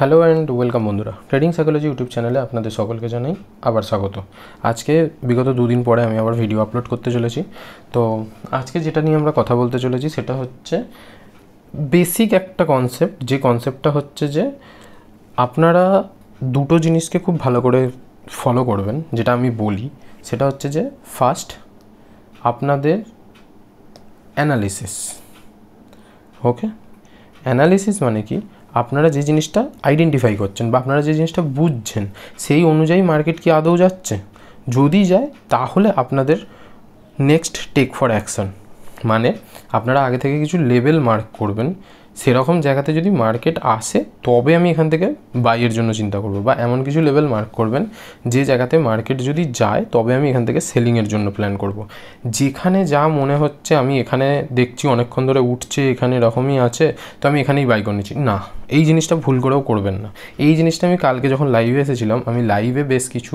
Hello and welcome বন্ধুরা, trading psychology YouTube চ্যানেলে আপনাদের সকলকে জানাই আবার স্বাগত। আজকে বিগত দুদিন পরে আমি আবার ভিডিও আপলোড করতে চলেছি। তো আজকে যেটা নিয়ে আমরা কথা বলতে চলেছি সেটা হচ্ছে বেসিক একটা কনসেপ্ট, যে কনসেপ্টটা হচ্ছে যে আপনারা দুটো জিনিসকে খুব ভালো করে ফলো করবেন। যেটা আমি বলি সেটা হচ্ছে যে ফার্স্ট আপনাদের অ্যানালিসিস। ওকে, অ্যানালিসিস মানে কি? আপনারা যে জিনিসটা আইডেন্টিফাই করছেন বা আপনারা যে জিনিসটা বুঝছেন সেই অনুযায়ী মার্কেট কি আদৌ যাচ্ছে। যদি যায় তাহলে আপনাদের নেক্সট টেক ফর অ্যাকশন, মানে আপনারা আগে থেকে কিছু লেভেল মার্ক করবেন। সেরকম জায়গাতে যদি মার্কেট আসে তবে আমি এখান থেকে বাইয়ের জন্য চিন্তা করব, বা এমন কিছু লেভেল মার্ক করবেন যে জায়গাতে মার্কেট যদি যায় তবে আমি এখান থেকে সেলিংয়ের জন্য প্ল্যান করব। যেখানে যা মনে হচ্ছে আমি এখানে দেখছি অনেকক্ষণ ধরে উঠছে, এখানে এরকমই আছে, তো আমি এখানেই বাই করে নিচ্ছি, না, এই জিনিসটা ভুল করেও করবেন না। এই জিনিসটা আমি কালকে যখন লাইভে এসেছিলাম, আমি লাইভে বেশ কিছু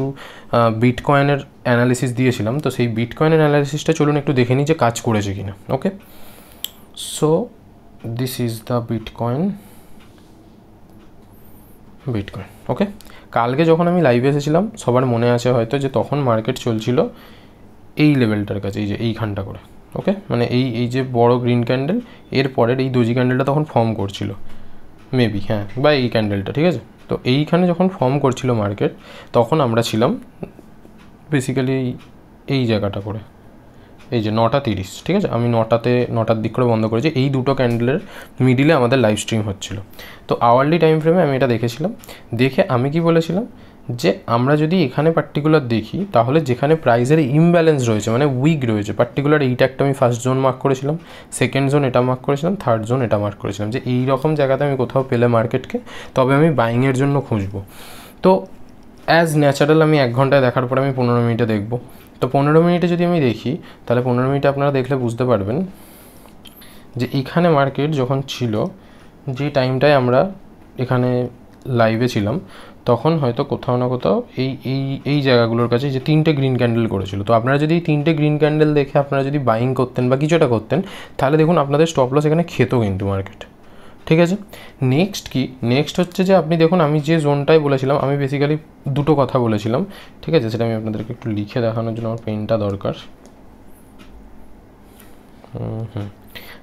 বিটকয়েনের অ্যানালিসিস দিয়েছিলাম। তো সেই বিটকয়েনের অ্যানালিসিসটা চলুন একটু দেখে নিই যে কাজ করেছে কিনা। Okay, so this is the bitcoin. Okay, কালকে যখন আমি লাইভে এসেছিলাম সবার মনে আছে হয়তো যে তখন মার্কেট চলছিল এই লেভেলটার কাছে, এই যে এইখানটা করে। ওকে, মানে এই যে বড় গ্রিন ক্যান্ডেল এর পরের এই দোজি ক্যান্ডেলটা তখন ফর্ম করছিল মেবি, হ্যাঁ, বা এই ক্যান্ডেলটা, ঠিক আছে। তো এইখানে যখন ফর্ম করছিল মার্কেট তখন আমরা ছিলাম বেসিক্যালি এই জায়গাটা করে, এই যে 9:30, ঠিক আছে। আমি 9টার দিক করে বন্ধ করেছি। এই দুটো ক্যান্ডেলের মিডিলে আমাদের লাইভ স্ট্রিম হচ্ছিল। তো আওয়ারলি টাইম ফ্রেমে আমি এটা দেখেছিলাম। দেখে আমি কি বলেছিলাম যে আমরা যদি এখানে পার্টিকুলার দেখি তাহলে যেখানে প্রাইসের ইমব্যালেন্স রয়েছে, মানে উইক রয়েছে, পার্টিকুলার এইটা একটা আমি ফার্স্ট জোন মার্ক করেছিলাম, সেকেন্ড জোন এটা মার্ক করেছিলাম, থার্ড জোন এটা মার্ক করেছিলাম, যে এই রকম জায়গাতে আমি কোথাও পেলে মার্কেটকে তবে আমি বাইংয়ের জন্য খুঁজবো। তো অ্যাজ ন্যাচারাল আমি 1 ঘন্টায় দেখার পরে আমি 15 মিনিটে দেখব। তো 15 মিনিটে যদি আমি দেখি তাহলে 15 মিনিটে আপনারা দেখলে বুঝতে পারবেন যে এখানে মার্কেট যখন ছিল, যে টাইমটায় আমরা এখানে লাইভে ছিলাম, তখন হয়তো কোথাও না কোথাও এই এই এই জায়গাগুলোর কাছে যে 3টে গ্রিন ক্যান্ডেল করেছিল। তো আপনারা যদি এই 3টে গ্রিন ক্যান্ডেল দেখে আপনারা যদি বাইং করতেন বা কিছুটা করতেন তাহলে দেখুন আপনাদের স্টপ লস এখানে খেতো কিন্তু মার্কেট, ঠিক আছে। নেক্সট কি? নেক্সট হচ্ছে যে আপনি দেখুন আমি যে জোনটায় বলেছিলাম, আমি বেসিক্যালি দুটো কথা বলেছিলাম, ঠিক আছে। সেটা আমি আপনাদেরকে একটু লিখে দেখানোর জন্য আমার পেনটা দরকার।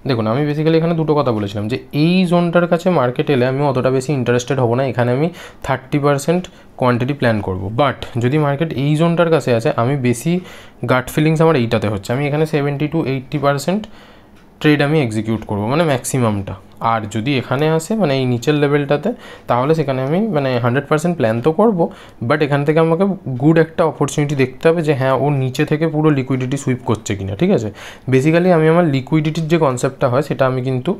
দেখুন আমি বেসিক্যালি এখানে দুটো কথা বলেছিলাম যে এই জোনটার কাছে মার্কেট এলে আমি অতটা বেশি ইন্টারেস্টেড হব না, এখানে আমি 30% কোয়ান্টিটি প্ল্যান করব। বাট যদি মার্কেট এই জোনটার কাছে আছে, আমি বেশি গাট ফিলিংস আমার এইটাতে হচ্ছে, আমি এখানে 70 to 80% ট্রেড আমি এক্সিকিউট করব, মানে ম্যাক্সিমামটা। আর যদি এখানে আসে মানে এই নিচের লেভেলটাতে, তাহলে সেখানে আমি মানে 100% প্ল্যান তো করব, বাট এখান থেকে আমাকে গুড একটা অপরচুনিটি দেখতে হবে যে হ্যাঁ ও নিচে থেকে পুরো লিকুইডিটি সুইপ করছে কিনা, ঠিক আছে। বেসিক্যালি আমি আমার লিকুইডিটির যে কনসেপ্টটা হয় সেটা আমি কিন্তু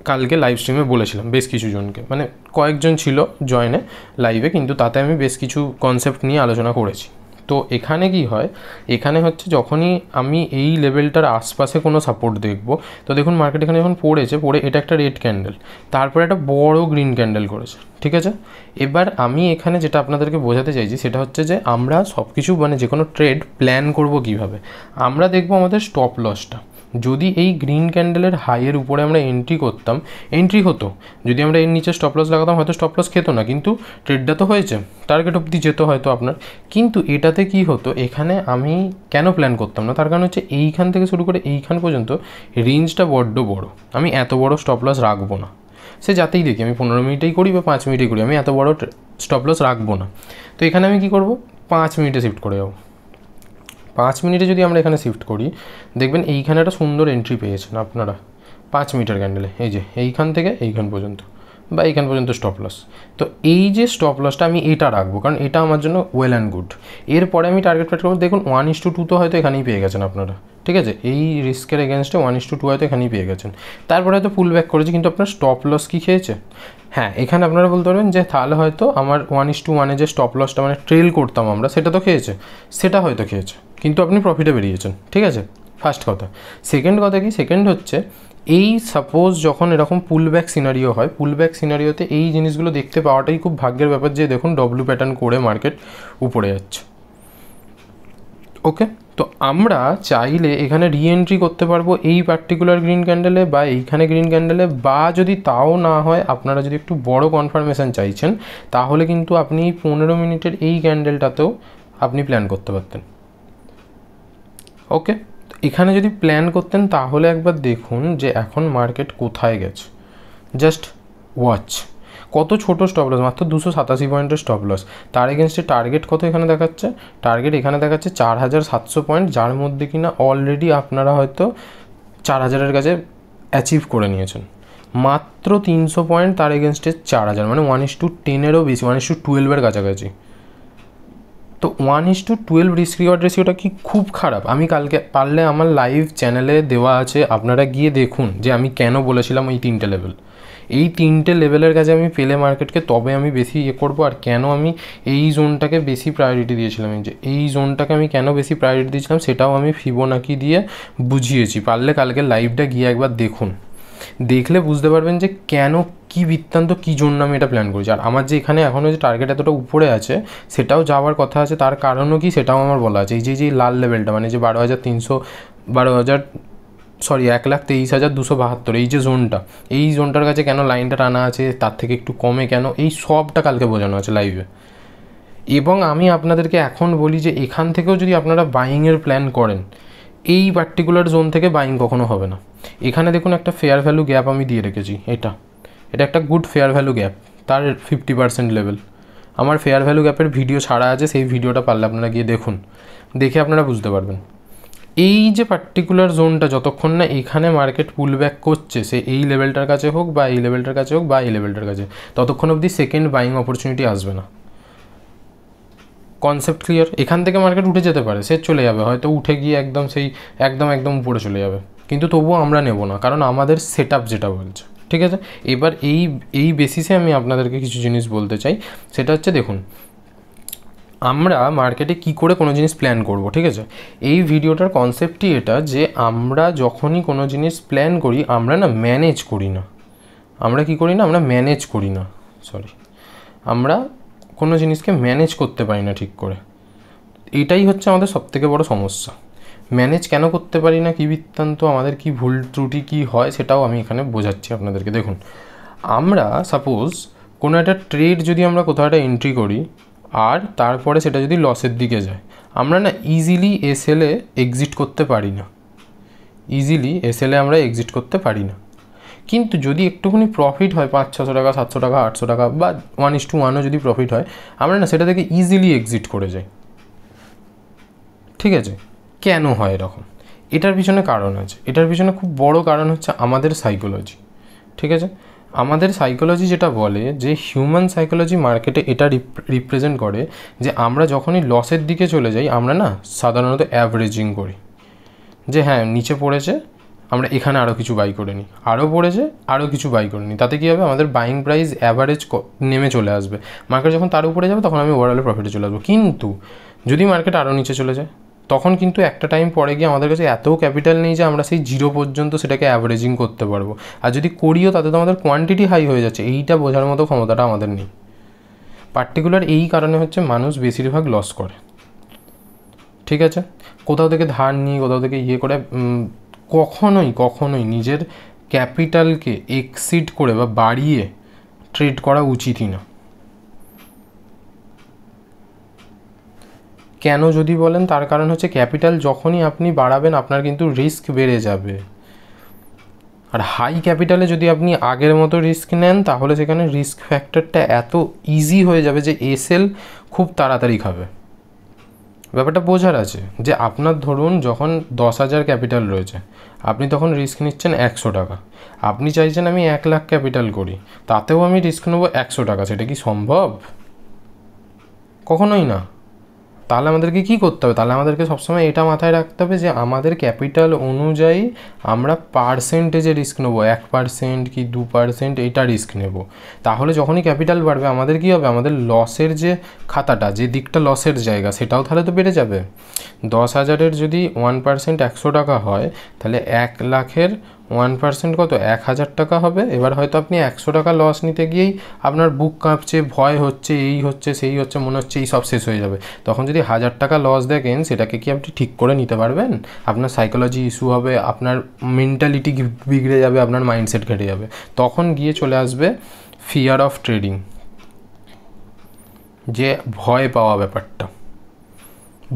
কালকে লাইভ স্ট্রিমে বলেছিলাম বেশ কিছু জনকে, মানে কয়েকজন ছিল জয়েনে লাইভে, কিন্তু তাতে আমি বেশ কিছু কনসেপ্ট নিয়ে আলোচনা করেছি। তো এখানে কি হয়, এখানে হচ্ছে যখনই আমি এই লেভেলটার আশপাশে কোনো সাপোর্ট দেখব, তো দেখুন মার্কেট এখানে যখন পড়ে এটা একটা রেড ক্যান্ডেল, তারপরে একটা বড় গ্রিন ক্যান্ডেল করেছে, ঠিক আছে। এবার আমি এখানে যেটা আপনাদেরকে বোঝাতে চাইছি সেটা হচ্ছে যে আমরা সব কিছু মানে যে কোনো ট্রেড প্ল্যান করব কিভাবে। আমরা দেখব আমাদের স্টপ লসটা, যদি এই গ্রিন ক্যান্ডেলের হাইয়ের উপরে আমরা এন্ট্রি হতো, যদি আমরা এর নিচে স্টপ লস লাগাতাম হয়তো স্টপ লস খেতো না, কিন্তু ট্রেডটা তো হয়েছে, টার্গেট অবধি যেত হয়তো আপনার। কিন্তু এটাতে কি হতো, এখানে আমি কেন প্ল্যান করতাম না, তার কারণ হচ্ছে এইখান থেকে শুরু করে এইখান পর্যন্ত রেঞ্জটা বড্ড বড়, আমি এত বড় স্টপ লস রাখবো না। সে যাতেই দেখি আমি 15 মিনিটেই করি বা 5 মিনিটেই করি, আমি এত বড় স্টপ লস রাখবো না। তো এখানে আমি কী করবো, 5 মিনিটে শিফট করে যাবো। 5 মিনিটে যদি আমরা এখানে শিফট করি, দেখবেন এইখানে একটা সুন্দর এন্ট্রি পেয়েছেন আপনারা 5 মিনিটের ক্যান্ডেলে, এই যে এইখান থেকে এইখান পর্যন্ত বা এইখান পর্যন্ত স্টপ লস। তো এই যে স্টপ লসটা আমি এটা রাখবো, কারণ এটা আমার জন্য ওয়েল অ্যান্ড গুড। এরপরে আমি টার্গেট প্যাট করবো, দেখুন 1:2 তো হয়তো এখানেই পেয়ে গেছেন আপনারা, ঠিক আছে। এই রিস্কের এগেনস্টে 1:2 হয়তো এখানেই পেয়ে গেছেন, তারপরে হয়তো পুল ব্যাক করেছে, কিন্তু আপনার স্টপ লস কি খেয়েছে? হ্যাঁ, এখানে আপনারা বলতে পারবেন যে তাহলে হয়তো আমার 1:1 যে স্টপ লসটা মানে ট্রেল করতাম আমরা, সেটা তো খেয়েছে, সেটা হয়তো খেয়েছে, কিন্তু আপনি প্রফিটে বেরিয়েছেন, ঠিক আছে, ফার্স্ট কথা। সেকেন্ড কথা কি, সেকেন্ড হচ্ছে এই সাপোজ যখন এরকম পুলব্যাক সিনারিও হয়, পুলব্যাক সিনারিওতে এই জিনিসগুলো দেখতে পাওয়াটাই খুব ভাগ্যের ব্যাপার, যে দেখুন ডব্লিউ প্যাটার্ন করে মার্কেট উপরে যাচ্ছে। ওকে, তো আমরা চাইলে এখানে রিএন্ট্রি করতে পারবো এই পার্টিকুলার গ্রিন ক্যান্ডেলে বা এইখানে গ্রিন ক্যান্ডেলে, বা যদি তাও না হয় আপনারা যদি একটু বড় কনফার্মেশন চাইছেন তাহলে কিন্তু আপনি 15 মিনিটের এই ক্যান্ডেলটাতেও আপনি প্ল্যান করতে পারতেন। ওকে, এখানে যদি প্ল্যান করতেন তাহলে একবার দেখুন যে এখন মার্কেট কোথায় গেছে, জাস্ট ওয়াচ। কত ছোটো স্টপ লস, মাত্র 287 পয়েন্টের স্টপ লস। তার এগেনস্টে টার্গেট কত এখানে দেখাচ্ছে, টার্গেট এখানে দেখাচ্ছে 4700 পয়েন্ট, যার মধ্যে কিনা অলরেডি আপনারা হয়তো 4000-এর কাছে অ্যাচিভ করে নিয়েছেন। মাত্র 300 পয়েন্ট, তার এগেনস্টে 4000, মানে 1:10-এরও বেশি, 1:12-এর কাছাকাছি। তো 1:12 রিস্ক রিওয়ার্ড রেশিওটা কি খুব খারাপ? আমি কালকে পারলে আমার লাইভ চ্যানেলে দেওয়া আছে, আপনারা গিয়ে দেখুন যে আমি কেন বলেছিলাম এই 3টে লেভেল। এই 3টে লেভেলের কাছে আমি পেলে মার্কেটকে তবে আমি বেশি করবো। আর কেন আমি এই জোনটাকে বেশি প্রায়োরিটি দিয়েছিলাম, এই জোনটাকে আমি কেন বেশি প্রায়োরিটি দিয়েছিলাম সেটাও আমি ফিবোনাকি দিয়ে বুঝিয়েছি। পারলে কালকে লাইভটা গিয়ে একবার দেখুন, দেখলে বুঝতে পারবেন যে কেন, কী বৃত্তান্ত, কী জন্য আমি এটা প্ল্যান করেছি। আর আমার যে এখানে এখনও যে টার্গেট এতটা উপরে আছে সেটাও যাওয়ার কথা আছে, তার কারণও কি সেটাও আমার বলা আছে। এই যে লাল লেভেলটা, মানে যে 1,23,272, এই যে জোনটা, এই জোনটার কাছে কেন লাইনটা টানা আছে, তার থেকে একটু কমে কেন, এই সবটা কালকে বোঝানো আছে লাইভে। এবং আমি আপনাদেরকে এখন বলি যে এখান থেকেও যদি আপনারা বাইংয়ের প্ল্যান করেন, এই পার্টিকুলার জোন থেকে বাইং কখনো হবে না। এখানে দেখুন একটা ফেয়ার ভ্যালু গ্যাপ আমি দিয়ে রেখেছি, এটা একটা গুড ফেয়ার ভ্যালু গ্যাপ, তার 50% লেভেল। আমার ফেয়ার ভ্যালু গ্যাপের ভিডিও ছাড়া আছে, সেই ভিডিওটা পারলে আপনারা গিয়ে দেখুন, দেখে আপনারা বুঝতে পারবেন। এই যে পার্টিকুলার জোনটা যতক্ষণ না এখানে মার্কেট পুল ব্যাক করছে, সে এই লেভেলটার কাছে হোক বা এই লেভেলটার কাছে হোক বা এই লেভেলটার কাছে, ততক্ষণ অবধি সেকেন্ড বাইং অপরচুনিটি আসবে না। Concept clear? এখান থেকে মার্কেট উঠে যেতে পারে, সে চলে যাবে, হয়তো উঠে গিয়ে একদম সেই একদম উপরে চলে যাবে, কিন্তু তবুও আমরা নেব না, কারণ আমাদের সেট আপ যেটা বলছে। ঠিক আছে, এবার এই বেসিসে আমি আপনাদেরকে কিছু জিনিস বলতে চাই। সেটা হচ্ছে, দেখুন আমরা মার্কেটে কি করে কোনো জিনিস প্ল্যান করব। ঠিক আছে, এই ভিডিওটার কনসেপ্টই এটা যে আমরা যখনই কোনো জিনিস প্ল্যান করি আমরা না ম্যানেজ করি না। আমরা কি করি না, আমরা ম্যানেজ করি না, আমরা কোনো জিনিসকে ম্যানেজ করতে পারি না ঠিক করে। এটাই হচ্ছে আমাদের সবথেকে বড় সমস্যা। ম্যানেজ কেন করতে পারি না, কী বৃত্তান্ত, আমাদের কি ভুল ত্রুটি কী হয় সেটাও আমি এখানে বোঝাচ্ছি আপনাদেরকে। দেখুন, আমরা সাপোজ কোনো একটা ট্রেড যদি আমরা কোথাও একটা এন্ট্রি করি আর তারপরে সেটা যদি লসের দিকে যায়, আমরা না ইজিলি এসএলে এক্সিট করতে পারি না, আমরা এক্সিট করতে পারি না। কিন্তু যদি একটুখানি প্রফিট হয়, 500-600 টাকা, 700 টাকা, 800 টাকা বা 1:1ও যদি প্রফিট হয়, আমরা না সেটা থেকে ইজিলি এক্সিট করে যাই। ঠিক আছে, কেন হয় এরকম? এটার পিছনে কারণ আছে, এটার পিছনে খুব বড় কারণ হচ্ছে আমাদের সাইকোলজি। ঠিক আছে, আমাদের সাইকোলজি যেটা বলে যে হিউম্যান সাইকোলজি মার্কেটে এটা রিপ্রেজেন্ট করে যে আমরা যখনই লসের দিকে চলে যাই আমরা না সাধারণত অ্যাভারেজিং করি, যে হ্যাঁ নিচে পড়েছে আমরা এখানে আরও কিছু বাই করে নিই, আরও পড়েছে আরও কিছু বাই করে নিই, তাতে কী হবে, আমাদের বাইং প্রাইস অ্যাভারেজ নেমে চলে আসবে। মার্কেট যখন তার উপরে যাবে তখন আমি ওভারঅলে প্রফিটে চলে আসবো। কিন্তু যদি মার্কেট আরও নিচে চলে যায় তখন কিন্তু একটা টাইম পরে গিয়ে আমাদের কাছে এত ক্যাপিটাল নেই যে আমরা সেই 0 পর্যন্ত সেটাকে অ্যাভারেজিং করতে পারবো। আর যদি করিও তাতে তো আমাদের কোয়ান্টিটি হাই হয়ে যাচ্ছে, এইটা বোঝার মতো ক্ষমতাটা আমাদের নেই। পার্টিকুলার এই কারণে হচ্ছে মানুষ বেশিরভাগ লস করে। ঠিক আছে, কোথাও থেকে ধার নিয়ে কোথাও থেকে করে কখনোই নিজের ক্যাপিটালকে এক্সিড করে বা বাড়িয়ে ট্রেড করা উচিতই না। কেন যদি বলেন, তার কারণ হচ্ছে ক্যাপিটাল যখনই আপনি বাড়াবেন আপনার কিন্তু রিস্ক বেড়ে যাবে। আর হাই ক্যাপিটালে যদি আপনি আগের মতো রিস্ক নেন তাহলে সেখানে রিস্ক ফ্যাক্টরটা এত ইজি হয়ে যাবে যে এসএল খুব তাড়াতাড়ি খাবে। ব্যাপারটা বোঝার আছে যে আপনার ধরুন যখন 10,000 ক্যাপিটাল রয়েছে, আপনি তখন রিস্ক নিচ্ছেন 100 টাকা, আপনি চাইছেন আমি 1 লাখ ক্যাপিটাল করি, তাতেও আমি রিস্ক নেবো 100 টাকা, সেটা কি সম্ভব? কখনোই না। তাহলে আমাদেরকে কী করতে হবে, তাহলে আমাদেরকে সবসময় এটা মাথায় রাখতে হবে যে আমাদের ক্যাপিটাল অনুযায়ী আমরা পার্সেন্টেজে রিস্ক নেবো, 1% কি 2% এইটা রিস্ক নেব। তাহলে যখনই ক্যাপিটাল বাড়বে আমাদের কী হবে, আমাদের লসের যে খাতাটা, যে দিকটা লসের জায়গা সেটাও তাহলে তো বেড়ে যাবে। 10,000-এর যদি 1% 100 টাকা হয় তাহলে 1 লাখের 1% কত 1000 টাকা হবে। এবার হয়তো আপনি 100 টাকা লস নিতে গিয়েই আপনার বুক কাঁপছে, ভয় হচ্ছে, এই হচ্ছে সেই হচ্ছে, মনে হচ্ছে এই সব শেষ হয়ে যাবে। তখন যদি 1000 টাকা লস দেখেন, সেটাকে কি আপনি ঠিক করে নিতে পারবেন? আপনার সাইকোলজি ইস্যু হবে, আপনার মেন্টালিটি বিগড়ে যাবে, আপনার মাইন্ডসেট ঘেটে যাবে। তখন গিয়ে চলে আসবে ফিয়ার অফ ট্রেডিং, যে ভয় পাওয়া ব্যাপারটা,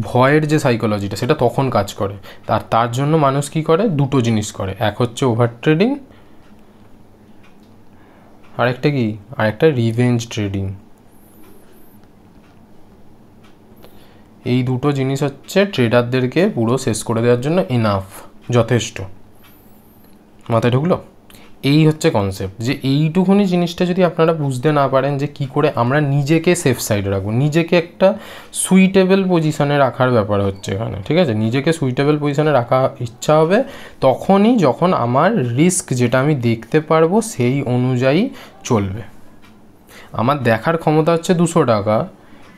ভয়ের যে সাইকোলজিটা, সেটা তখন কাজ করে। তার জন্য মানুষ কি করে, দুটো জিনিস করে। এক হচ্ছে ওভার ট্রেডিং, আরেকটা কি, আরেকটা রিভেঞ্জ ট্রেডিং। এই দুটো জিনিস হচ্ছে ট্রেডারদেরকে পুরো শেষ করে দেওয়ার জন্য এনাফ, যথেষ্ট। মাথায় ঢুকলো? এই হচ্ছে কনসেপ্ট, যে এইটুকুনি জিনিসটা যদি আপনারা বুঝতে না পারেন যে কি করে আমরা নিজেকে সেফ সাইডে রাখবো, নিজেকে একটা সুইটেবল পজিশনে রাখার ব্যাপার হচ্ছে এখানে, ঠিক আছে? নিজেকে সুইটেবল পজিশনে রাখা ইচ্ছা হবে তখনই যখন আমার রিস্ক যেটা আমি দেখতে পারবো সেই অনুযায়ী চলবে। আমার দেখার ক্ষমতা হচ্ছে 200 টাকা,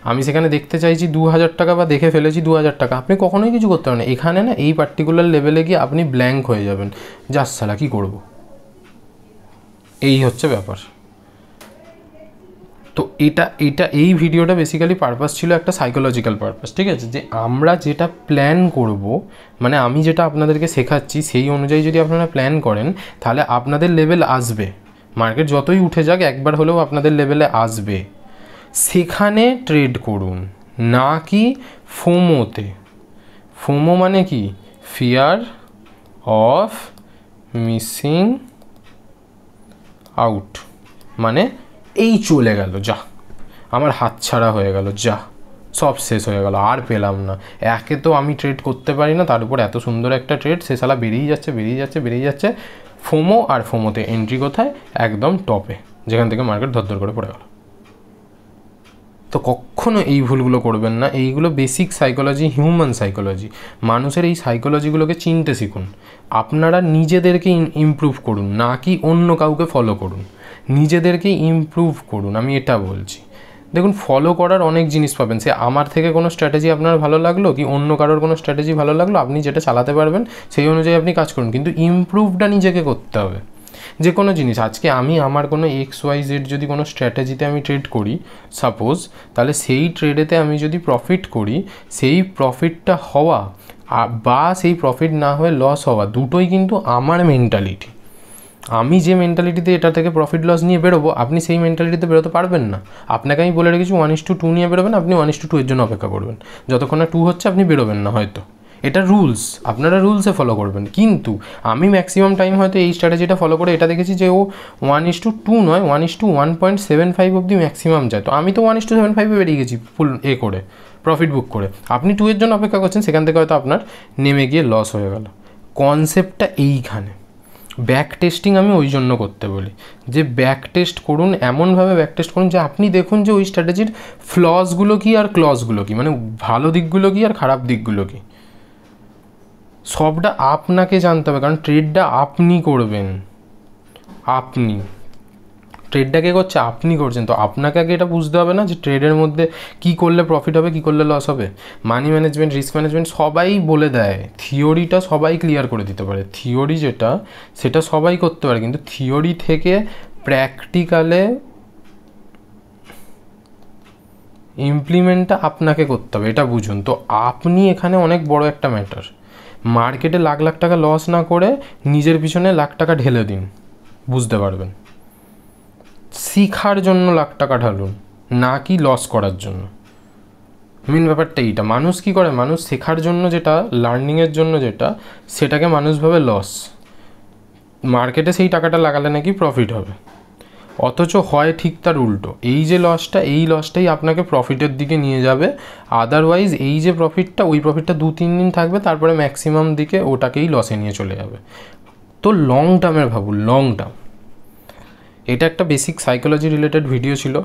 আমি সেখানে দেখতে চাইছি 2000 টাকা বা দেখে ফেলেছি 2000 টাকা, আপনি কখনোই কিছু করতে পারেন না। এখানে না এই পার্টিকুলার লেভেলে গিয়ে আপনি ব্ল্যাঙ্ক হয়ে যাবেন, যাস সালা কী করবো, এই হচ্ছে ব্যাপার। তো এই ভিডিওটা বেসিক্যালি পারপাস ছিল একটা সাইকোলজিক্যাল পারপাস, ঠিক আছে? যে আমরা যেটা প্ল্যান করব, মানে আমি যেটা আপনাদেরকে শেখাচ্ছি সেই অনুযায়ী যদি আপনারা প্ল্যান করেন, তাহলে আপনাদের লেভেল আসবে। মার্কেট যতই উঠে যাক, একবার হলেও আপনাদের লেভেলে আসবে। সেখানে ট্রেড করুন, না কি ফোমোতে। ফোমো মানে কি? ফিয়ার অফ মিসিং আউট, মানে এই চলে গেল, যা আমার হাতছাড়া হয়ে গেল, যা সব শেষ হয়ে গেল, আর পেলাম না। একে তো আমি ট্রেড করতে পারি না, তার উপর এত সুন্দর একটা ট্রেড, সে শালা বেরিয়ে যাচ্ছে। ফোমো, আর ফোমোতে এন্ট্রি কোথায়? একদম টপে, যেখান থেকে মার্কেট ধরধর করে পড়ে গেল। তো কখনো এই ভুলগুলো করবেন না। এইগুলো বেসিক সাইকোলজি, হিউম্যান সাইকোলজি। মানুষের এই সাইকোলজিগুলোকে চিনতে শিখুন। আপনারা নিজেদেরকে ইমপ্রুভ করুন, না কি অন্য কাউকে ফলো করুন। নিজেদেরকে ইমপ্রুভ করুন, আমি এটা বলছি। দেখুন, ফলো করার অনেক জিনিস পাবেন। সে আমার থেকে কোনো স্ট্র্যাটেজি আপনার ভালো লাগলো, কি অন্য কারোর কোনো স্ট্র্যাটেজি ভালো লাগলো, আপনি যেটা চালাতে পারবেন সেই অনুযায়ী আপনি কাজ করুন, কিন্তু ইমপ্রুভটা নিজেকে করতে হবে। যে কোনো জিনিস, আজকে আমি আমার কোনো XYZ যদি কোনো স্ট্র্যাটেজিতে আমি ট্রেড করি সাপোজ, তাহলে সেই ট্রেডেতে আমি যদি প্রফিট করি, সেই প্রফিটটা হওয়া বা সেই প্রফিট না হয়ে লস হওয়া, দুটোই কিন্তু আমার মেন্টালিটি। আমি যে মেন্টালিটিতে এটা থেকে প্রফিট লস নিয়ে বেরোবো, আপনি সেই মেন্টালিটিতে বেরোতে পারবেন না। আপনাকে আমি বলে রেখেছি 1:2 নিয়ে বেরোবেন, আপনি 1:2 এর জন্য অপেক্ষা করবেন। যতক্ষণ না 2 হচ্ছে আপনি বেরোবেন না হয়তো, এটা রুলস, আপনারা রুলসে ফলো করবেন। কিন্তু আমি ম্যাক্সিমাম টাইম হয়তো এই স্ট্র্যাটেজিটা ফলো করে এটা দেখেছি যে ও 1:2 নয়, 1:1.75 অবধি ম্যাক্সিমাম যায়। তো আমি তো 1:75 বেরিয়ে গেছি ফুল করে প্রফিট বুক করে। আপনি 2 এর জন্য অপেক্ষা করছেন, সেখান থেকে হয়তো আপনার নেমে গিয়ে লস হয়ে গেল। কনসেপ্টটা এইখানে। ব্যাক টেস্টিং আমি ওই জন্য করতে বলি, যে ব্যাক টেস্ট করুন, এমনভাবে ব্যাক টেস্ট করুন যে আপনি দেখুন যে ওই স্ট্র্যাটেজির ফ্লসগুলো কী আর ক্লসগুলো কী, মানে ভালো দিকগুলো কী আর খারাপ দিকগুলো কী, সবটা আপনাকে জানতে হবে। কারণ ট্রেডটা আপনি করবেন, আপনি ট্রেডটাকে করছে, আপনি করছেন। তো আপনাকে আগে এটা বুঝতে হবে না যে ট্রেডের মধ্যে কী করলে প্রফিট হবে, কী করলে লস হবে। মানি ম্যানেজমেন্ট, রিস্ক ম্যানেজমেন্ট সবাই বলে দেয়, থিওরিটা সবাই ক্লিয়ার করে দিতে পারে। থিওরি যেটা, সেটা সবাই করতে পারে, কিন্তু থিওরি থেকে প্র্যাকটিক্যালে ইমপ্লিমেন্টটা আপনাকে করতে হবে, এটা বুঝুন। তো আপনি এখানে অনেক বড় একটা ম্যাটার। মার্কেটে লাখ লাখ টাকা লস না করে নিজের পিছনে লাখ টাকা ঢেলে দিন, বুঝতে পারবেন। শিখার জন্য লাখ টাকা ঢালুন, না কি লস করার জন্য। মেন ব্যাপারটা এইটা। মানুষ কী করে, মানুষ শেখার জন্য যেটা, লার্নিংয়ের জন্য যেটা, সেটাকে মানুষ ভাবে লস। মার্কেটে সেই টাকাটা লাগালে নাকি প্রফিট হবে, অথচ হয় ঠিক তার উল্টো। এই যে লসটা, এই লসটাই আপনাকে প্রফিটের দিকে নিয়ে যাবে। আদারওয়াইজ এই যে প্রফিটটা, ওই প্রফিটটা 2-3 দিন থাকবে, তারপরে ম্যাক্সিমাম দিকে ওটাকেই লসে নিয়ে চলে যাবে। তো লং টার্মের ভাবুন, লং টার্ম। এটা একটা বেসিক সাইকোলজি রিলেটেড ভিডিও ছিল।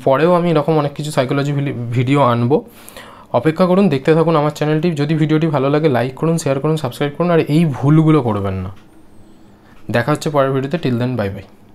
পরেও আমি এরকম অনেক কিছু সাইকোলজি ভিডিও আনবো, অপেক্ষা করুন, দেখতে থাকুন আমার চ্যানেলটি। যদি ভিডিওটি ভালো লাগে লাইক করুন, শেয়ার করুন, সাবস্ক্রাইব করুন, আর এই ভুলগুলো করবেন না। দেখা হচ্ছে পরের ভিডিওতে। Till then, bye by.